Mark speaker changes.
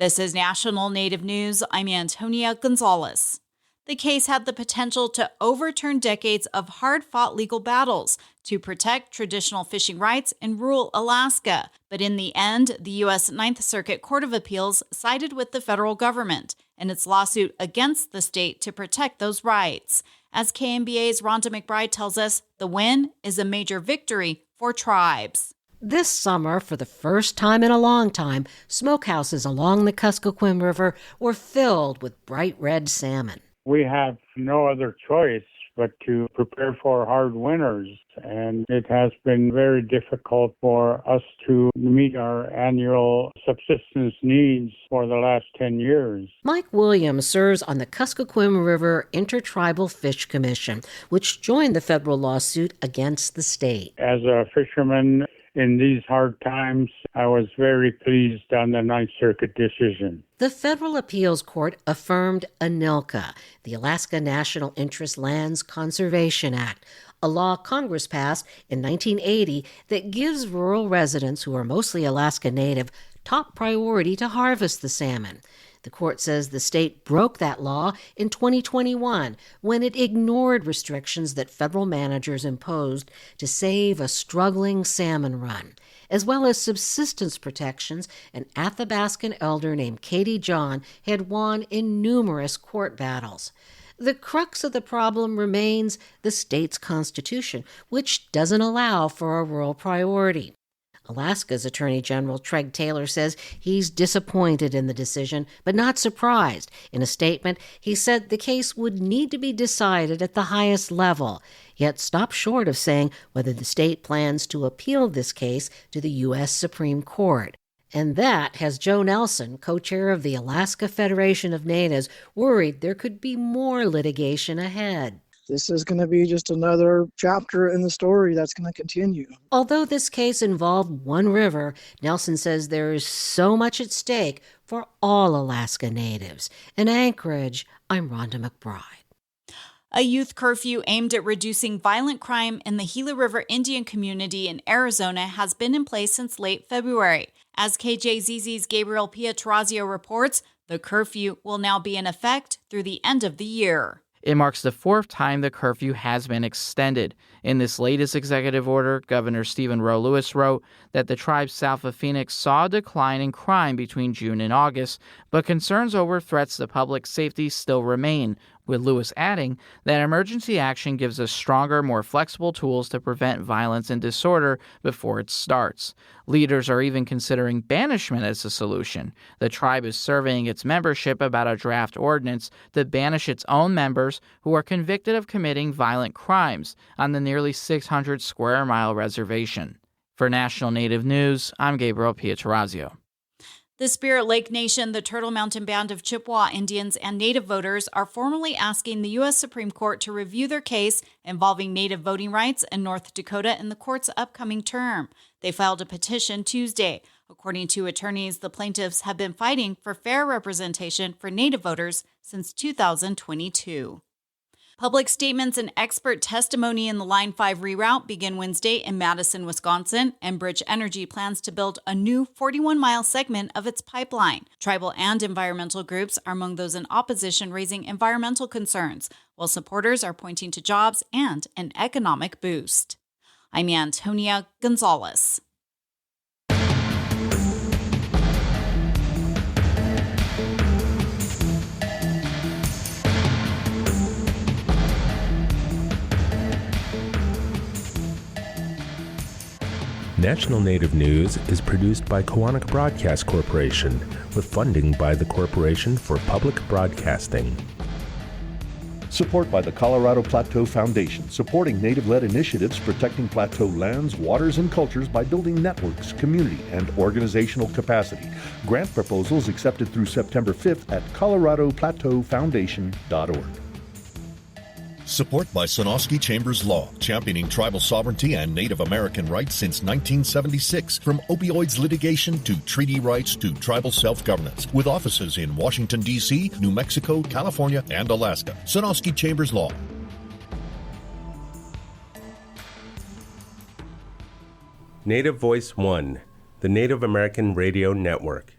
Speaker 1: This is National Native News. I'm Antonia Gonzalez. The case had the potential to overturn decades of hard-fought legal battles to protect traditional fishing rights in rural Alaska. But in the end, the U.S. Ninth Circuit Court of Appeals sided with the federal government in its lawsuit against the state to protect those rights. As KMBA's Rhonda McBride tells us, the win is a major victory for tribes.
Speaker 2: This summer, for the first time in a long time, smokehouses along the Kuskokwim River were filled with bright red salmon.
Speaker 3: We have no other choice but to prepare for hard winters, and it has been very difficult for us to meet our annual subsistence needs for the last 10 years.
Speaker 2: Mike Williams serves on the Kuskokwim River Intertribal Fish Commission, which joined the federal lawsuit against the state.
Speaker 3: As a fisherman in these hard times, I was very pleased on the Ninth Circuit decision.
Speaker 2: The Federal Appeals Court affirmed ANILCA, the Alaska National Interest Lands Conservation Act, a law Congress passed in 1980 that gives rural residents who are mostly Alaska Native top priority to harvest the salmon. The court says the state broke that law in 2021 when it ignored restrictions that federal managers imposed to save a struggling salmon run, as well as subsistence protections an Athabascan elder named Katie John had won in numerous court battles. The crux of the problem remains the state's constitution, which doesn't allow for a rural priority. Alaska's Attorney General Treg Taylor says he's disappointed in the decision, but not surprised. In a statement, he said the case would need to be decided at the highest level, yet stopped short of saying whether the state plans to appeal this case to the U.S. Supreme Court. And that has Joe Nelson, co-chair of the Alaska Federation of Natives, worried there could be more litigation ahead.
Speaker 4: This is going to be just another chapter in the story that's going to continue.
Speaker 2: Although this case involved one river, Nelson says there is so much at stake for all Alaska Natives. In Anchorage, I'm Rhonda McBride.
Speaker 1: A youth curfew aimed at reducing violent crime in the Gila River Indian community in Arizona has been in place since late February. As KJZZ's Gabriel Pietrorazio reports, the curfew will now be in effect through the end of the year.
Speaker 5: It marks the fourth time the curfew has been extended. In this latest executive order, Governor Stephen Roe Lewis wrote that the tribe south of Phoenix saw a decline in crime between June and August, but concerns over threats to public safety still remain, with Lewis adding that emergency action gives us stronger, more flexible tools to prevent violence and disorder before it starts. Leaders are even considering banishment as a solution. The tribe is surveying its membership about a draft ordinance to banish its own members who are convicted of committing violent crimes on the nearly 600 square mile reservation. For National Native News, I'm Gabriel Pietrorazio.
Speaker 1: The Spirit Lake Nation, the Turtle Mountain Band of Chippewa Indians, and Native voters are formally asking the U.S. Supreme Court to review their case involving Native voting rights in North Dakota in the court's upcoming term. They filed a petition Tuesday. According to attorneys, the plaintiffs have been fighting for fair representation for Native voters since 2022. Public statements and expert testimony in the Line 5 reroute begin Wednesday in Madison, Wisconsin, and Bridge Energy plans to build a new 41-mile segment of its pipeline. Tribal and environmental groups are among those in opposition, raising environmental concerns, while supporters are pointing to jobs and an economic boost. I'm Antonia Gonzalez.
Speaker 6: National Native News is produced by Kawanak Broadcast Corporation with funding by the Corporation for Public Broadcasting.
Speaker 7: Support by the Colorado Plateau Foundation, supporting Native-led initiatives protecting plateau lands, waters, and cultures by building networks, community, and organizational capacity. Grant proposals accepted through September 5th at coloradoplateaufoundation.org.
Speaker 8: Support by Sonosky Chambers Law, championing tribal sovereignty and Native American rights since 1976. From opioids litigation to treaty rights to tribal self-governance. With offices in Washington, D.C., New Mexico, California, and Alaska. Sonosky Chambers Law.
Speaker 6: Native Voice One, the Native American Radio Network.